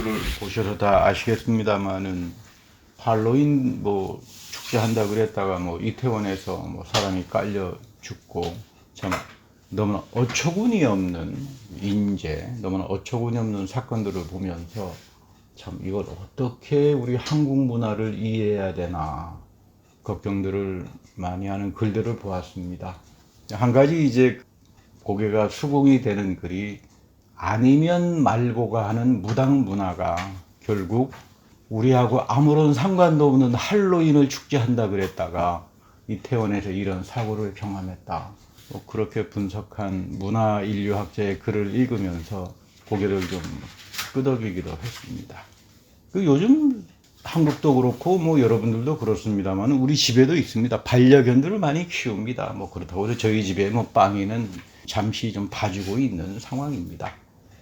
를 보셔서 다 아시겠습니다만은 할로윈 축제한다 그랬다가 이태원에서 사람이 깔려 죽고 참 너무나 어처구니 없는 인재, 너무나 어처구니 없는 사건들을 보면서 참 이걸 어떻게 우리 한국 문화를 이해해야 되나 걱정들을 많이 하는 글들을 보았습니다. 한 가지 이제 고개가 수긍이 되는 글이 아니면 말고가 하는 무당 문화가 결국 우리하고 아무런 상관도 없는 할로윈을 축제한다 그랬다가 이태원에서 이런 사고를 경험했다. 그렇게 분석한 문화 인류학자의 글을 읽으면서 고개를 좀 끄덕이기도 했습니다. 요즘 한국도 그렇고 여러분들도 그렇습니다만 우리 집에도 있습니다. 반려견들을 많이 키웁니다. 그렇다고 해서 저희 집에 빵이는 잠시 좀 봐주고 있는 상황입니다.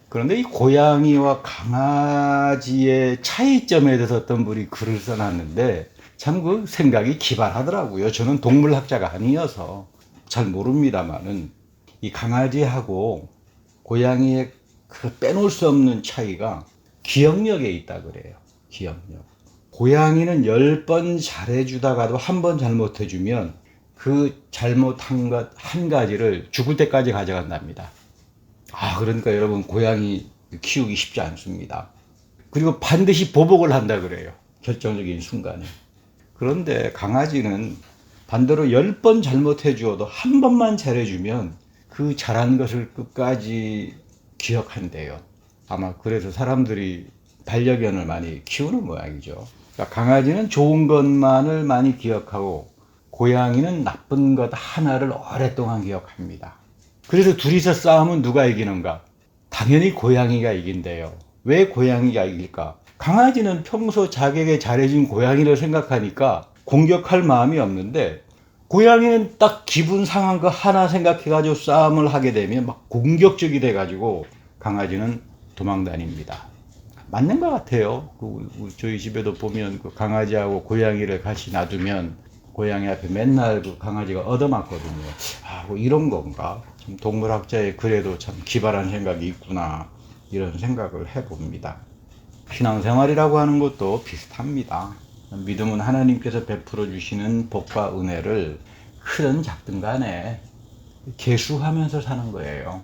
그런데 이 고양이와 강아지의 차이점에 대해서 어떤 분이 글을 써놨는데 참 그 생각이 기발하더라고요. 저는 동물학자가 아니어서 잘 모릅니다만은 이 강아지하고 고양이의 그 빼놓을 수 없는 차이가 기억력에 있다 그래요. 기억력. 고양이는 10번 잘해주다가도 한 번 잘못해주면 그 잘못한 것 한 가지를 죽을 때까지 가져간답니다. 그러니까 여러분 고양이 키우기 쉽지 않습니다. 그리고 반드시 보복을 한다 그래요. 결정적인 순간에. 그런데 강아지는 반대로 10번 잘못해 주어도 한 번만 잘해주면 그 잘한 것을 끝까지 기억한대요. 아마 그래서 사람들이 반려견을 많이 키우는 모양이죠. 그러니까 강아지는 좋은 것만을 많이 기억하고 고양이는 나쁜 것 하나를 오랫동안 기억합니다. 그래서 둘이서 싸우면 누가 이기는가? 당연히 고양이가 이긴대요. 왜 고양이가 이길까? 강아지는 평소 자기에게 잘해준 고양이를 생각하니까 공격할 마음이 없는데 고양이는 딱 기분 상한 거 하나 생각해가지고 싸움을 하게 되면 막 공격적이 돼가지고 강아지는 도망다닙니다. 맞는 것 같아요. 저희 집에도 보면 그 강아지하고 고양이를 같이 놔두면 고양이 앞에 맨날 그 강아지가 얻어맞거든요. 이런 건가? 좀 동물학자의 글에도 참 기발한 생각이 있구나. 이런 생각을 해봅니다. 신앙생활이라고 하는 것도 비슷합니다. 믿음은 하나님께서 베풀어 주시는 복과 은혜를 크든 작든 간에 계수하면서 사는 거예요.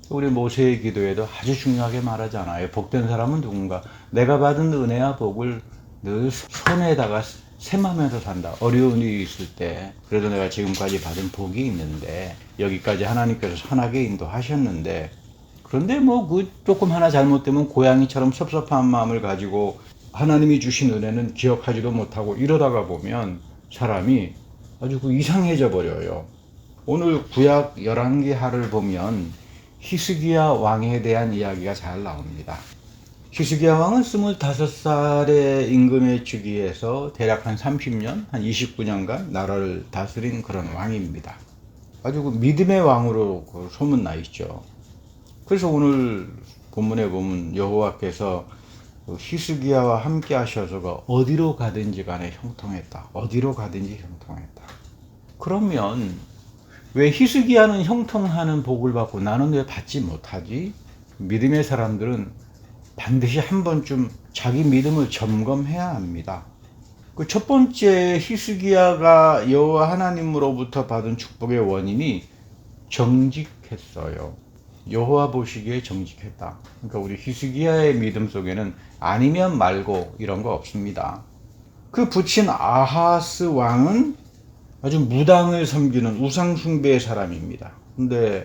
우리 모세의 기도에도 아주 중요하게 말하잖아요. 복된 사람은 누군가? 내가 받은 은혜와 복을 늘 손에다가 셈하면서 산다. 어려운 일이 있을 때 그래도 내가 지금까지 받은 복이 있는데 여기까지 하나님께서 선하게 인도하셨는데 그런데 조금 하나 잘못되면 고양이처럼 섭섭한 마음을 가지고 하나님이 주신 은혜는 기억하지도 못하고 이러다가 보면 사람이 아주 이상해져 버려요. 오늘 구약 11개 하를 보면 히스기야 왕에 대한 이야기가 잘 나옵니다. 히스기야 왕은 25살의 임금의 주기에서 대략 한 30년, 한 29년간 나라를 다스린 그런 왕입니다. 아주 믿음의 왕으로 소문나 있죠. 그래서 오늘 본문에 보면 여호와께서 히스기야와 함께 하셔서 어디로 가든지 간에 형통했다. 어디로 가든지 형통했다. 그러면 왜 히스기야는 형통하는 복을 받고 나는 왜 받지 못하지? 믿음의 사람들은 반드시 한 번쯤 자기 믿음을 점검해야 합니다. 그 첫 번째 히스기야가 여호와 하나님으로부터 받은 축복의 원인이 정직했어요. 여호와 보시기에 정직했다. 그러니까 우리 히스기야의 믿음 속에는 아니면 말고 이런 거 없습니다. 그 붙인 아하스 왕은 아주 무당을 섬기는 우상 숭배의 사람입니다. 근데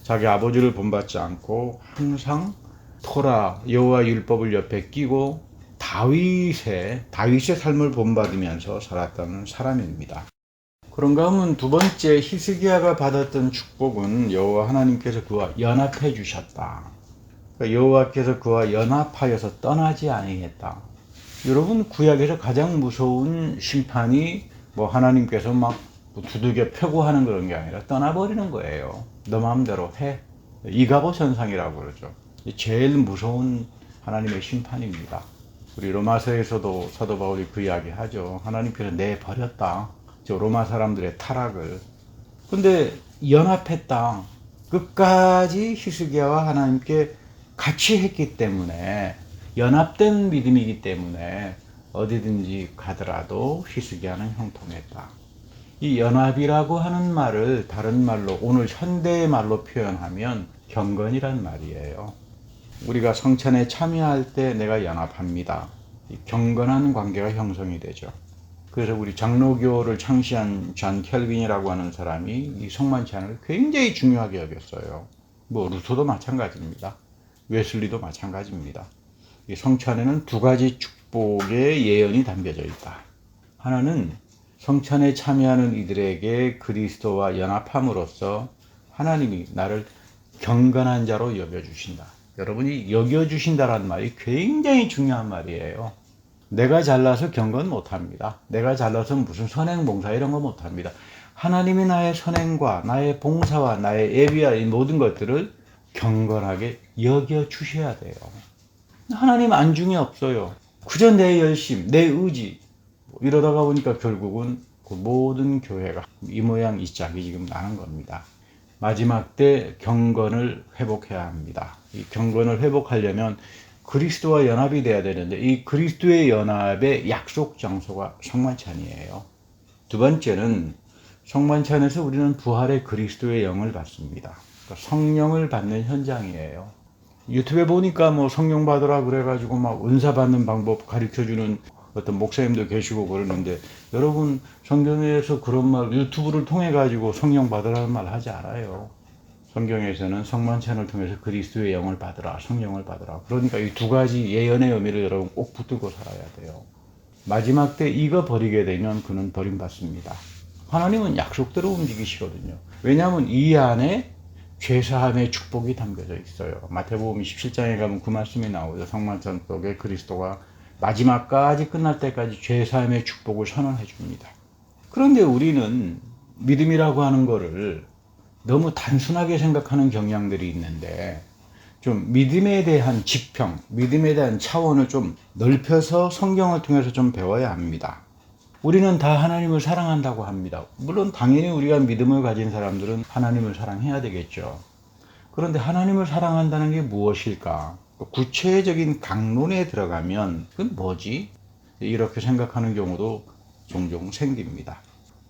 자기 아버지를 본받지 않고 항상 토라 여호와 율법을 옆에 끼고 다윗의 삶을 본받으면서 살았다는 사람입니다. 그런가 하면 두 번째 히스기야가 받았던 축복은 여호와 하나님께서 그와 연합해 주셨다. 그러니까 여호와께서 그와 연합하여서 떠나지 아니했다. 여러분 구약에서 가장 무서운 심판이 하나님께서 막 두들겨 펴고 하는 그런 게 아니라 떠나버리는 거예요. 너 마음대로 해. 이가봇 현상이라고 그러죠. 제일 무서운 하나님의 심판입니다. 우리 로마서에서도 사도 바울이 그 이야기 하죠. 하나님께서 내버렸다. 저 로마 사람들의 타락을. 근데 연합했다. 끝까지 히스기야와 하나님께 같이 했기 때문에 연합된 믿음이기 때문에 어디든지 가더라도 희숙이와는 형통했다. 이 연합이라고 하는 말을 다른 말로 오늘 현대의 말로 표현하면 경건이란 말이에요. 우리가 성찬에 참여할 때 내가 연합합니다. 이 경건한 관계가 형성이 되죠. 그래서 우리 장로교를 창시한 존 켈빈이라고 하는 사람이 이 성만찬을 굉장히 중요하게 여겼어요. 뭐 루터도 마찬가지입니다. 웨슬리도 마찬가지입니다. 이 성찬에는 두 가지 축복의 예언이 담겨져 있다. 하나는 성찬에 참여하는 이들에게 그리스도와 연합함으로써 하나님이 나를 경건한 자로 여겨주신다. 여러분이 여겨주신다라는 말이 굉장히 중요한 말이에요. 내가 잘나서 경건 못합니다. 내가 잘나서 무슨 선행 봉사 이런 거 못합니다. 하나님이 나의 선행과 나의 봉사와 나의 예비와 이 모든 것들을 경건하게 여겨주셔야 돼요. 하나님 안중이 없어요. 그저 내 열심, 내 의지 이러다가 보니까 결국은 그 모든 교회가 이 모양 이 짝이 지금 나는 겁니다. 마지막 때 경건을 회복해야 합니다. 이 경건을 회복하려면 그리스도와 연합이 돼야 되는데 이 그리스도의 연합의 약속 장소가 성만찬이에요. 두 번째는 성만찬에서 우리는 부활의 그리스도의 영을 받습니다. 그러니까 성령을 받는 현장이에요. 유튜브에 보니까 뭐 성령 받으라 그래가지고 막 은사 받는 방법 가르쳐주는 어떤 목사님도 계시고 그러는데 여러분 성경에서 그런 말 유튜브를 통해 가지고 성령 받으라는 말 하지 않아요. 성경에서는 성만찬을 통해서 그리스도의 영을 받으라, 성령을 받으라. 그러니까 이 두 가지 예언의 의미를 여러분 꼭 붙들고 살아야 돼요. 마지막 때 이거 버리게 되면 그는 버림받습니다. 하나님은 약속대로 움직이시거든요. 왜냐하면 이 안에 죄사함의 축복이 담겨져 있어요. 마태복음 17장에 가면 그 말씀이 나오죠. 성만찬 속에 그리스도가 마지막까지 끝날 때까지 죄사함의 축복을 선언해 줍니다. 그런데 우리는 믿음이라고 하는 거를 너무 단순하게 생각하는 경향들이 있는데 좀 믿음에 대한 지평, 믿음에 대한 차원을 좀 넓혀서 성경을 통해서 좀 배워야 합니다. 우리는 다 하나님을 사랑한다고 합니다. 물론 당연히 우리가 믿음을 가진 사람들은 하나님을 사랑해야 되겠죠. 그런데 하나님을 사랑한다는 게 무엇일까? 구체적인 강론에 들어가면 그건 뭐지? 이렇게 생각하는 경우도 종종 생깁니다.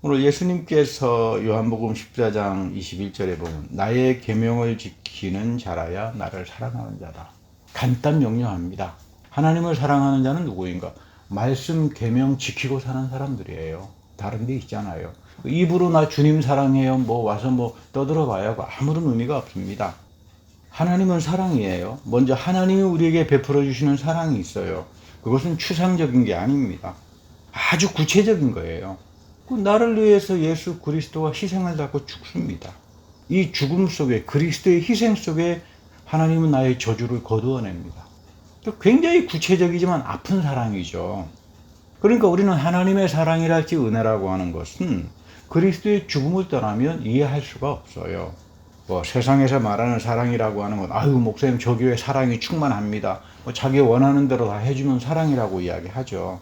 오늘 예수님께서 요한복음 14장 21절에 보면 나의 계명을 지키는 자라야 나를 사랑하는 자다. 간단 명료합니다. 하나님을 사랑하는 자는 누구인가? 말씀 계명 지키고 사는 사람들이에요. 다른 데 있잖아요. 입으로 나 주님 사랑해요. 뭐 와서 뭐 떠들어 봐야 아무런 의미가 없습니다. 하나님은 사랑이에요. 먼저 하나님이 우리에게 베풀어 주시는 사랑이 있어요. 그것은 추상적인 게 아닙니다. 아주 구체적인 거예요. 나를 위해서 예수 그리스도가 희생을 받고 죽습니다. 이 죽음 속에 그리스도의 희생 속에 하나님은 나의 저주를 거두어냅니다. 굉장히 구체적이지만 아픈 사랑이죠. 그러니까 우리는 하나님의 사랑이랄지 은혜라고 하는 것은 그리스도의 죽음을 떠나면 이해할 수가 없어요. 뭐 세상에서 말하는 사랑이라고 하는 건 아유 목사님 저 교회 사랑이 충만합니다. 뭐 자기 원하는 대로 다 해주면 사랑이라고 이야기하죠.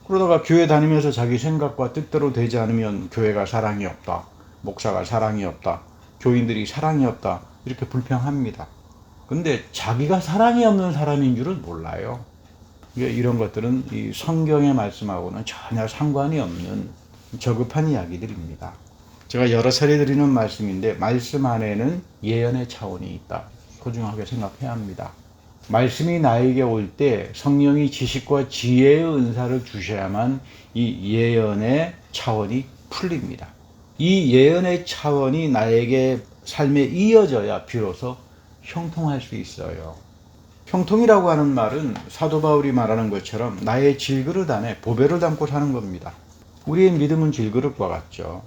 그러다가 교회 다니면서 자기 생각과 뜻대로 되지 않으면 교회가 사랑이 없다. 목사가 사랑이 없다. 교인들이 사랑이 없다. 이렇게 불평합니다. 근데 자기가 사랑이 없는 사람인 줄은 몰라요. 이런 것들은 이 성경의 말씀하고는 전혀 상관이 없는 저급한 이야기들입니다. 제가 여러 차례 드리는 말씀인데 말씀 안에는 예언의 차원이 있다. 소중하게 생각해야 합니다. 말씀이 나에게 올 때 성령이 지식과 지혜의 은사를 주셔야만 이 예언의 차원이 풀립니다. 이 예언의 차원이 나에게 삶에 이어져야 비로소 형통할 수 있어요. 형통이라고 하는 말은 사도 바울이 말하는 것처럼 나의 질그릇 안에 보배를 담고 사는 겁니다. 우리의 믿음은 질그릇과 같죠.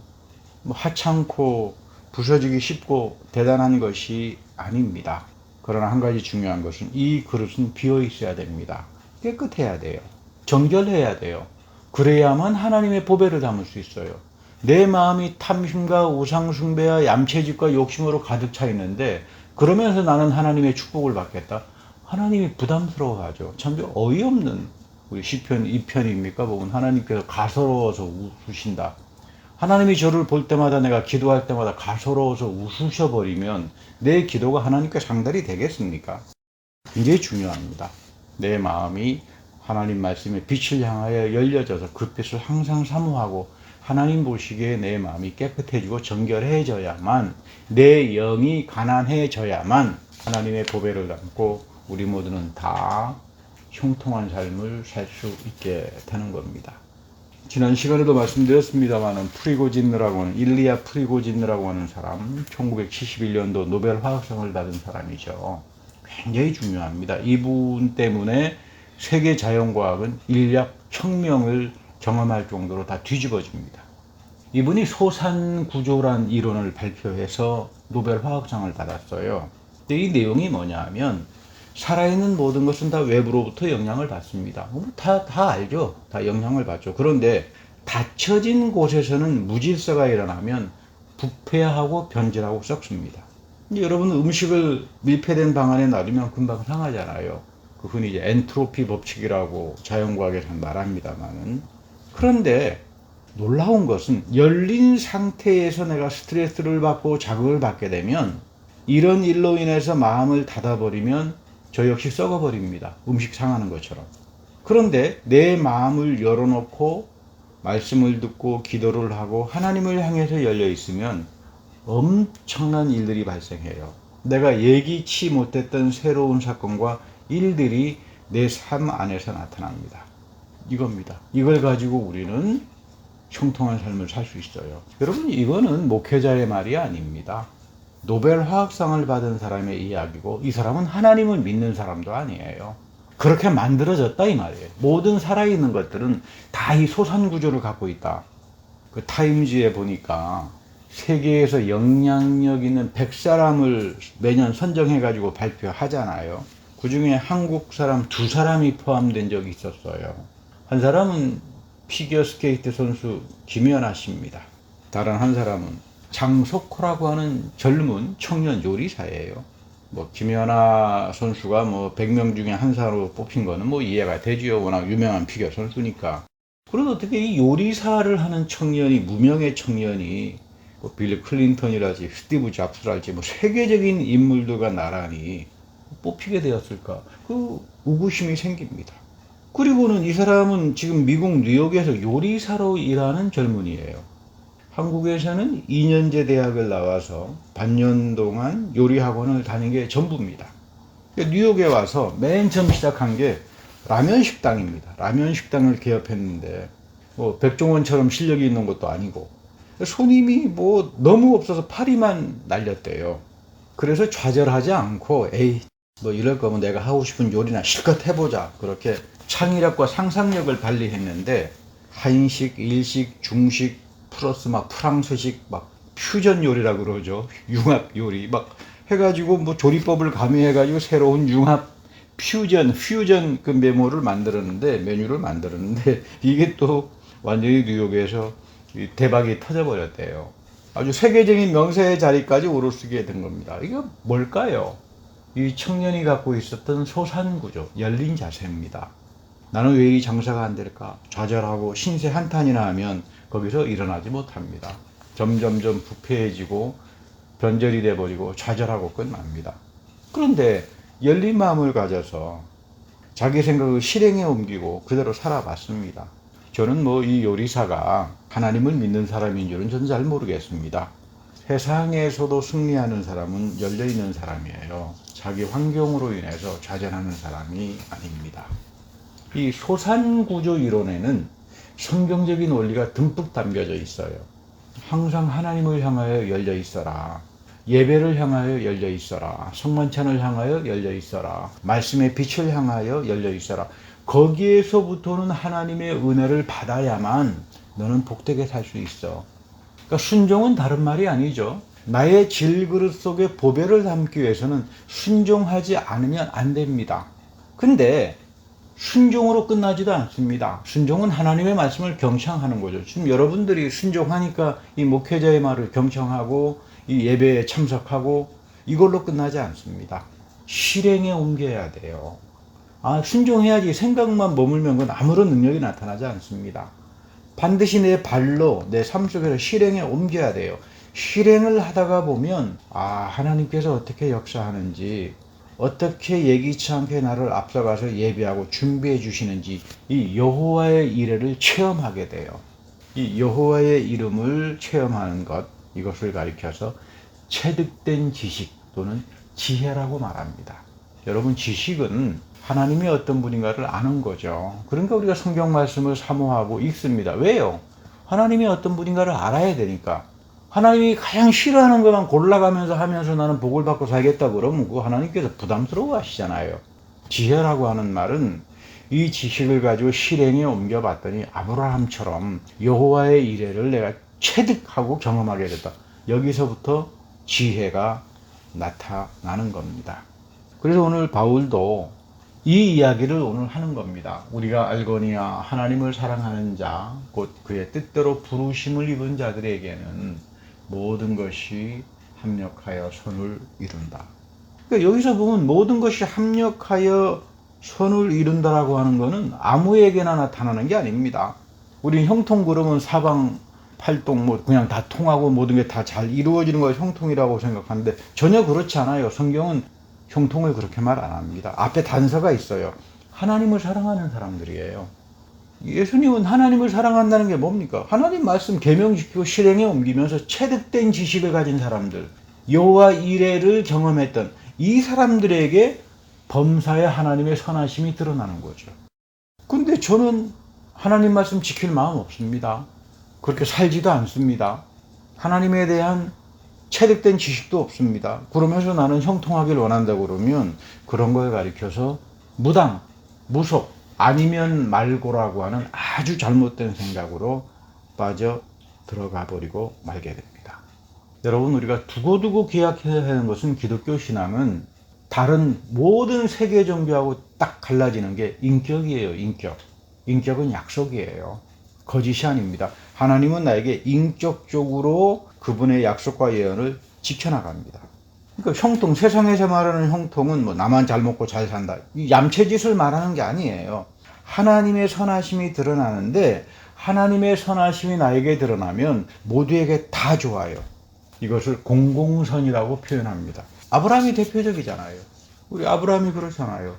하찮고 부서지기 쉽고 대단한 것이 아닙니다. 그러나 한 가지 중요한 것은 이 그릇은 비어 있어야 됩니다. 깨끗해야 돼요. 정결해야 돼요. 그래야만 하나님의 보배를 담을 수 있어요. 내 마음이 탐심과 우상숭배와 얌체짓과 욕심으로 가득 차 있는데 그러면서 나는 하나님의 축복을 받겠다. 하나님이 부담스러워하죠. 참 어이없는 우리 시편 2편입니까? 보면 하나님께서 가소로워서 웃으신다. 하나님이 저를 볼 때마다 내가 기도할 때마다 가소로워서 웃으셔버리면 내 기도가 하나님께 상달이 되겠습니까? 굉장히 중요합니다. 내 마음이 하나님 말씀의 빛을 향하여 열려져서 그 빛을 항상 사모하고 하나님 보시기에 내 마음이 깨끗해지고 정결해져야만, 내 영이 가난해져야만 하나님의 보배를 담고 우리 모두는 다 형통한 삶을 살 수 있게 되는 겁니다. 지난 시간에도 말씀드렸습니다만 프리고진느라고 하는, 일리아 프리고진느라고 하는 사람, 1971년도 노벨 화학상을 받은 사람이죠. 굉장히 중요합니다. 이분 때문에 세계 자연과학은 인력 혁명을 경험할 정도로 다 뒤집어집니다. 이분이 소산구조란 이론을 발표해서 노벨 화학상을 받았어요. 근데 이 내용이 뭐냐 하면, 살아있는 모든 것은 다 외부로부터 영향을 받습니다. 다 알죠. 다 영향을 받죠. 그런데 닫혀진 곳에서는 무질서가 일어나면 부패하고 변질하고 썩습니다. 여러분, 음식을 밀폐된 방 안에 놔두면 금방 상하잖아요. 그 흔히 이제 엔트로피 법칙이라고 자연과학에서 말합니다만은. 그런데 놀라운 것은 열린 상태에서 내가 스트레스를 받고 자극을 받게 되면, 이런 일로 인해서 마음을 닫아버리면 저 역시 썩어버립니다. 음식 상하는 것처럼. 그런데 내 마음을 열어놓고 말씀을 듣고 기도를 하고 하나님을 향해서 열려 있으면 엄청난 일들이 발생해요. 내가 예기치 못했던 새로운 사건과 일들이 내 삶 안에서 나타납니다. 이겁니다. 이걸 가지고 우리는 형통한 삶을 살 수 있어요. 여러분, 이거는 목회자의 말이 아닙니다. 노벨 화학상을 받은 사람의 이야기고, 이 사람은 하나님을 믿는 사람도 아니에요. 그렇게 만들어졌다 이 말이에요. 모든 살아있는 것들은 다 이 소산구조를 갖고 있다. 그 타임지에 보니까 세계에서 영향력 있는 100사람을 매년 선정해가지고 발표하잖아요. 그 중에 한국 사람 2사람이 포함된 적이 있었어요. 한 사람은 피겨스케이트 선수 김연아 씨입니다. 다른 한 사람은 장석호라고 하는 젊은 청년 요리사예요. 김연아 선수가 100명 중에 한 사람으로 뽑힌 거는 이해가 되지요. 워낙 유명한 피겨 선수니까. 그런데 어떻게 이 요리사를 하는 청년이, 무명의 청년이 빌리 클린턴이라지 스티브 잡스랄지 세계적인 인물들과 나란히 뽑히게 되었을까? 그 의구심이 생깁니다. 그리고는 이 사람은 지금 미국 뉴욕에서 요리사로 일하는 젊은이에요. 한국에서는 2년제 대학을 나와서 반년 동안 요리학원을 다닌 게 전부입니다. 뉴욕에 와서 맨 처음 시작한 게 라면 식당입니다. 라면 식당을 개업했는데 백종원처럼 실력이 있는 것도 아니고 손님이 너무 없어서 파리만 날렸대요. 그래서 좌절하지 않고 에이 이럴 거면 내가 하고 싶은 요리나 실컷 해보자, 그렇게 창의력과 상상력을 발휘했는데, 한식, 일식, 중식 플러스 프랑스식 퓨전 요리라고 그러죠. 융합 요리 해가지고 조리법을 가미해가지고 새로운 융합 퓨전 그 메뉴를 만들었는데 이게 또 완전히 뉴욕에서 대박이 터져버렸대요. 아주 세계적인 명세의 자리까지 오르게 된 겁니다. 이게 뭘까요? 이 청년이 갖고 있었던 소산구조, 열린 자세입니다. 나는 왜 이 장사가 안 될까? 좌절하고 신세 한탄이나 하면 거기서 일어나지 못합니다. 점점점 부패해지고 변절이 돼버리고 좌절하고 끝납니다. 그런데 열린 마음을 가져서 자기 생각을 실행에 옮기고 그대로 살아봤습니다. 저는 이 요리사가 하나님을 믿는 사람인 줄은 저는 잘 모르겠습니다. 세상에서도 승리하는 사람은 열려있는 사람이에요. 자기 환경으로 인해서 좌절하는 사람이 아닙니다. 이 소산구조 이론에는 성경적인 원리가 듬뿍 담겨져 있어요. 항상 하나님을 향하여 열려 있어라. 예배를 향하여 열려 있어라. 성만찬을 향하여 열려 있어라. 말씀의 빛을 향하여 열려 있어라. 거기에서부터는 하나님의 은혜를 받아야만 너는 복되게 살 수 있어. 그러니까 순종은 다른 말이 아니죠. 나의 질그릇 속에 보배를 담기 위해서는 순종하지 않으면 안 됩니다. 근데 순종으로 끝나지도 않습니다. 순종은 하나님의 말씀을 경청하는 거죠. 지금 여러분들이 순종하니까 이 목회자의 말을 경청하고 이 예배에 참석하고 이걸로 끝나지 않습니다. 실행에 옮겨야 돼요. 순종해야지 생각만 머물면 그건 아무런 능력이 나타나지 않습니다. 반드시 내 발로 내 삶 속에서 실행에 옮겨야 돼요. 실행을 하다가 보면 하나님께서 어떻게 역사하는지 어떻게 예기치 않게 나를 앞서가서 예배하고 준비해 주시는지 이 여호와의 이래를 체험하게 돼요. 이 여호와의 이름을 체험하는 것, 이것을 가리켜서 체득된 지식 또는 지혜라고 말합니다. 여러분, 지식은 하나님이 어떤 분인가를 아는 거죠. 그러니까 우리가 성경 말씀을 사모하고 읽습니다. 왜요? 하나님이 어떤 분인가를 알아야 되니까. 하나님이 가장 싫어하는 것만 골라가면서 하면서 나는 복을 받고 살겠다 그러면 그거 하나님께서 부담스러워 하시잖아요. 지혜라고 하는 말은 이 지식을 가지고 실행에 옮겨봤더니 아브라함처럼 여호와의 이래를 내가 체득하고 경험하게 됐다. 여기서부터 지혜가 나타나는 겁니다. 그래서 오늘 바울도 이 이야기를 오늘 하는 겁니다. 우리가 알거니와 하나님을 사랑하는 자, 곧 그의 뜻대로 부르심을 입은 자들에게는 모든 것이 합력하여 선을 이룬다. 그러니까 여기서 보면 모든 것이 합력하여 선을 이룬다라고 하는 것은 아무에게나 나타나는 게 아닙니다. 우리 형통 그러면 사방 팔동 뭐 그냥 다 통하고 모든 게 다 잘 이루어지는 걸 형통이라고 생각하는데 전혀 그렇지 않아요. 성경은 형통을 그렇게 말 안 합니다. 앞에 단서가 있어요. 하나님을 사랑하는 사람들이에요. 예수님은 하나님을 사랑한다는 게 뭡니까? 하나님 말씀 계명지키고 실행에 옮기면서 체득된 지식을 가진 사람들, 여호와 이레를 경험했던 이 사람들에게 범사에 하나님의 선하심이 드러나는 거죠. 근데 저는 하나님 말씀 지킬 마음 없습니다. 그렇게 살지도 않습니다. 하나님에 대한 체득된 지식도 없습니다. 그러면서 나는 형통하길 원한다 그러면 그런 걸 가리켜서 무당, 무속, 아니면 말고라고 하는 아주 잘못된 생각으로 빠져 들어가 버리고 말게 됩니다. 여러분, 우리가 두고두고 기억해야 하는 것은 기독교 신앙은 다른 모든 세계 종교하고 딱 갈라지는 게 인격이에요. 인격은 약속이에요. 거짓이 아닙니다. 하나님은 나에게 인격적으로 그분의 약속과 예언을 지켜나갑니다. 그러니까 형통, 세상에서 말하는 형통은 뭐 나만 잘 먹고 잘 산다, 이 얌체짓을 말하는 게 아니에요. 하나님의 선하심이 드러나는데 하나님의 선하심이 나에게 드러나면 모두에게 다 좋아요. 이것을 공공선이라고 표현합니다. 아브라함이 대표적이잖아요. 우리 아브라함이 그렇잖아요.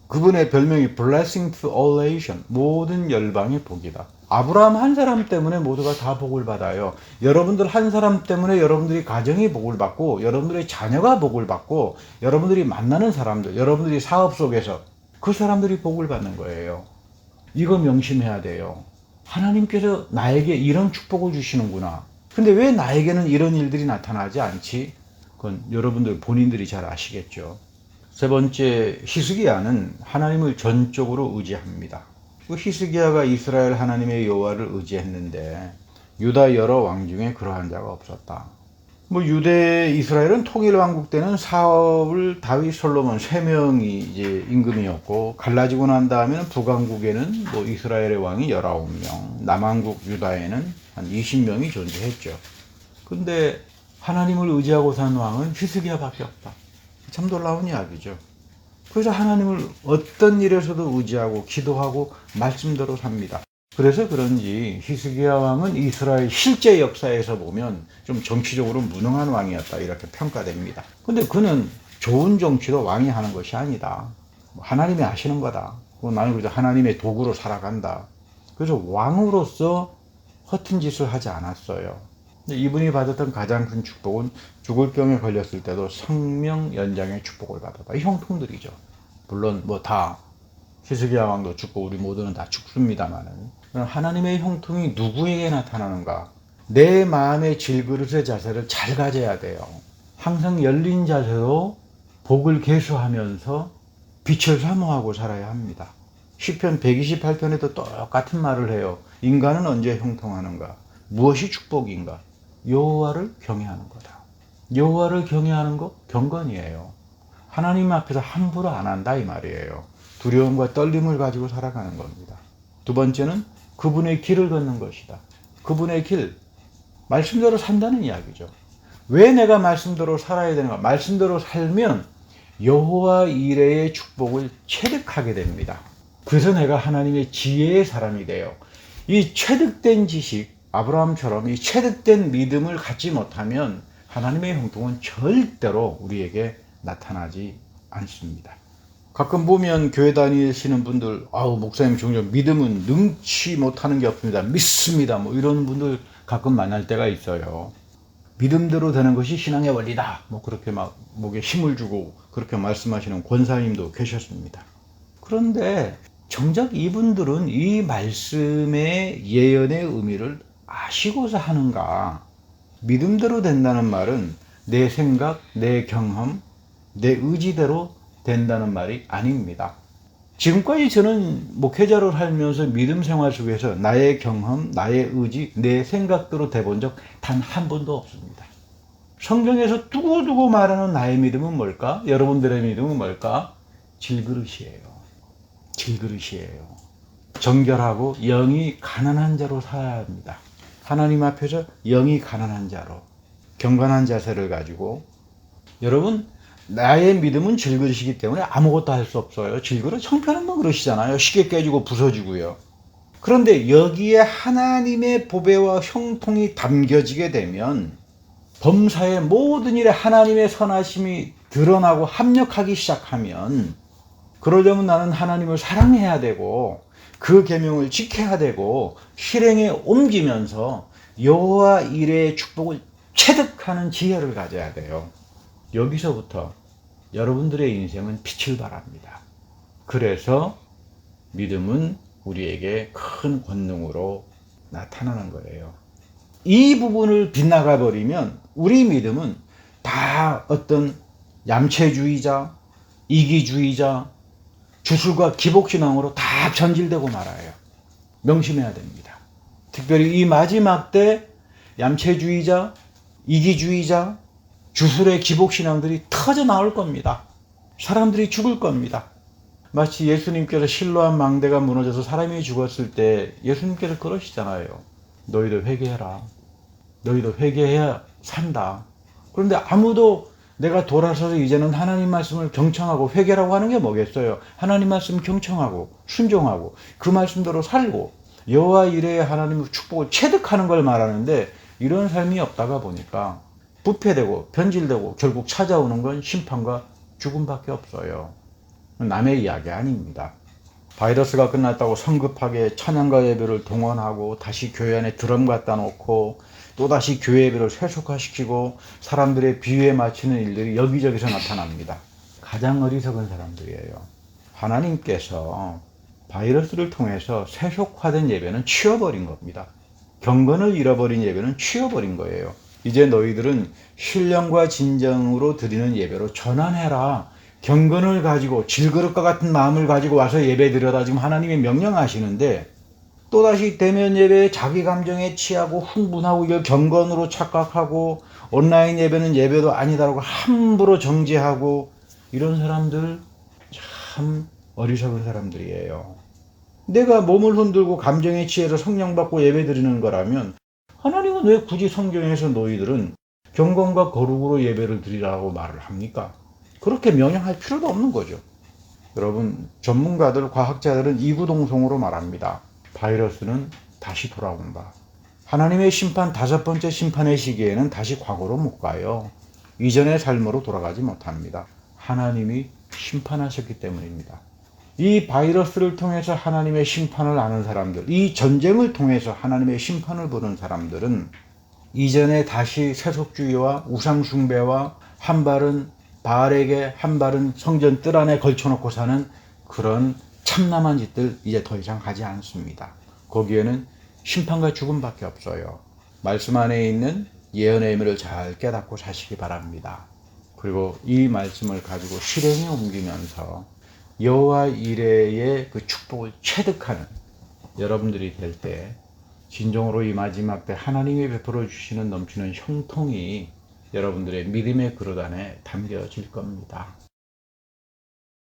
그분의 별명이 Blessing to all nation, 모든 열방의 복이다. 아브라함 한 사람 때문에 모두가 다 복을 받아요. 여러분들 한 사람 때문에 여러분들이 가정이 복을 받고 여러분들의 자녀가 복을 받고 여러분들이 만나는 사람들, 여러분들이 사업 속에서 그 사람들이 복을 받는 거예요. 이거 명심해야 돼요. 하나님께서 나에게 이런 축복을 주시는구나. 근데 왜 나에게는 이런 일들이 나타나지 않지? 그건 여러분들 본인들이 잘 아시겠죠. 세 번째, 히스기야는 하나님을 전적으로 의지합니다. 그 히스기야가 이스라엘 하나님의 여호와를 의지했는데 유다 여러 왕 중에 그러한 자가 없었다. 뭐 유대 이스라엘은 통일 왕국 때는 사울, 다윗, 솔로몬 세 명이 이제 임금이었고 갈라지고 난 다음에는 북왕국에는 뭐 이스라엘의 왕이 19명, 남왕국 유다에는 한 20명이 존재했죠. 근데 하나님을 의지하고 산 왕은 히스기야밖에 없다. 참 놀라운 이야기죠. 그래서 하나님을 어떤 일에서도 의지하고 기도하고 말씀대로 삽니다. 그래서 그런지 히스기야 왕은 이스라엘 실제 역사에서 보면 좀 정치적으로 무능한 왕이었다 이렇게 평가됩니다. 근데 그는 좋은 정치도 왕이 하는 것이 아니다. 하나님이 하시는 거다. 나는 그저 하나님의 도구로 살아간다. 그래서 왕으로서 허튼 짓을 하지 않았어요. 이분이 받았던 가장 큰 축복은 죽을 병에 걸렸을 때도 생명 연장의 축복을 받았다. 이 형통들이죠. 물론 뭐 다 히스기야 왕도 죽고 우리 모두는 다 죽습니다만은 하나님의 형통이 누구에게 나타나는가? 내 마음의 질그릇의 자세를 잘 가져야 돼요. 항상 열린 자세로 복을 계수하면서 빛을 사모하고 살아야 합니다. 시편 128편에도 똑같은 말을 해요. 인간은 언제 형통하는가? 무엇이 축복인가? 여호와를 경외하는 거다. 여호와를 경외하는 거 경건이에요. 하나님 앞에서 함부로 안 한다 이 말이에요. 두려움과 떨림을 가지고 살아가는 겁니다. 두 번째는 그분의 길을 걷는 것이다. 그분의 길, 말씀대로 산다는 이야기죠. 왜 내가 말씀대로 살아야 되는가? 말씀대로 살면 여호와 이레의 축복을 체득하게 됩니다. 그래서 내가 하나님의 지혜의 사람이 돼요. 이 체득된 지식, 아브라함처럼 이 체득된 믿음을 갖지 못하면 하나님의 형통은 절대로 우리에게 나타나지 않습니다. 가끔 보면 교회 다니시는 분들, 아우 목사님 종종 믿음은 능치 못하는 게 없습니다. 믿습니다. 뭐 이런 분들 가끔 만날 때가 있어요. 믿음대로 되는 것이 신앙의 원리다. 뭐 그렇게 막 목에 힘을 주고 그렇게 말씀하시는 권사님도 계셨습니다. 그런데 정작 이분들은 이 말씀의 예언의 의미를 아시고서 하는가? 믿음대로 된다는 말은 내 생각, 내 경험, 내 의지대로 된다는 말이 아닙니다. 지금까지 저는 목회자를 하면서 믿음 생활 속에서 나의 경험, 나의 의지, 내 생각대로 돼본 적 단 한 번도 없습니다. 성경에서 두고두고 말하는 나의 믿음은 뭘까? 여러분들의 믿음은 뭘까? 질그릇이에요. 질그릇이에요. 정결하고 영이 가난한 자로 살아야 합니다. 하나님 앞에서 영이 가난한 자로 경건한 자세를 가지고, 여러분 나의 믿음은 질그릇이기 때문에 아무것도 할 수 없어요. 질그릇 형편없는 그릇이잖아요. 쉽게 깨지고 부서지고요. 그런데 여기에 하나님의 보배와 형통이 담겨지게 되면 범사의 모든 일에 하나님의 선하심이 드러나고 합력하기 시작하면, 그러려면 나는 하나님을 사랑해야 되고 그 계명을 지켜야 되고 실행에 옮기면서 여호와 이레의 축복을 체득하는 지혜를 가져야 돼요. 여기서부터 여러분들의 인생은 빛을 발합니다. 그래서 믿음은 우리에게 큰 권능으로 나타나는 거예요. 이 부분을 빗나가 버리면 우리 믿음은 다 어떤 얌체주의자, 이기주의자, 주술과 기복신앙으로 다 변질되고 말아요. 명심해야 됩니다. 특별히 이 마지막 때 얌체주의자, 이기주의자, 주술의 기복신앙들이 터져 나올 겁니다. 사람들이 죽을 겁니다. 마치 예수님께서 실로암 망대가 무너져서 사람이 죽었을 때 예수님께서 그러시잖아요. 너희도 회개해라. 너희도 회개해야 산다. 그런데 아무도 내가 돌아서서 이제는 하나님 말씀을 경청하고, 회개라고 하는 게 뭐겠어요? 하나님 말씀 경청하고 순종하고 그 말씀대로 살고 여호와 이레의 하나님의 축복을 체득하는 걸 말하는데, 이런 삶이 없다가 보니까 부패되고 변질되고 결국 찾아오는 건 심판과 죽음밖에 없어요. 남의 이야기 아닙니다. 바이러스가 끝났다고 성급하게 찬양과 예배를 동원하고 다시 교회 안에 드럼 갖다 놓고 또다시 교회 예배를 세속화시키고 사람들의 비유에 맞추는 일들이 여기저기서 나타납니다. 가장 어리석은 사람들이에요. 하나님께서 바이러스를 통해서 세속화된 예배는 치워버린 겁니다. 경건을 잃어버린 예배는 치워버린 거예요. 이제 너희들은 신령과 진정으로 드리는 예배로 전환해라. 경건을 가지고 질그릇과 같은 마음을 가지고 와서 예배 드려라 지금 하나님이 명령하시는데, 또다시 대면 예배에 자기 감정에 취하고 흥분하고 이걸 경건으로 착각하고 온라인 예배는 예배도 아니다라고 함부로 정죄하고, 이런 사람들 참 어리석은 사람들이에요. 내가 몸을 흔들고 감정에 취해서 성령 받고 예배 드리는 거라면 하나님은 왜 굳이 성경에서 너희들은 경건과 거룩으로 예배를 드리라고 말을 합니까? 그렇게 명령할 필요도 없는 거죠. 여러분, 전문가들, 과학자들은 이구동성으로 말합니다. 바이러스는 다시 돌아온다. 하나님의 심판, 다섯 번째 심판의 시기에는 다시 과거로 못 가요. 이전의 삶으로 돌아가지 못합니다. 하나님이 심판하셨기 때문입니다. 이 바이러스를 통해서 하나님의 심판을 아는 사람들, 이 전쟁을 통해서 하나님의 심판을 보는 사람들은 이전에 다시 세속주의와 우상숭배와 한 발은 바알에게 한 발은 성전 뜰 안에 걸쳐놓고 사는 그런 참남한 짓들 이제 더 이상 하지 않습니다. 거기에는 심판과 죽음밖에 없어요. 말씀 안에 있는 예언의 의미를 잘 깨닫고 사시기 바랍니다. 그리고 이 말씀을 가지고 실행에 옮기면서 여호와 이레의 그 축복을 체득하는 여러분들이 될 때, 진정으로 이 마지막 때 하나님이 베풀어 주시는 넘치는 형통이 여러분들의 믿음의 그릇 안에 담겨질 겁니다.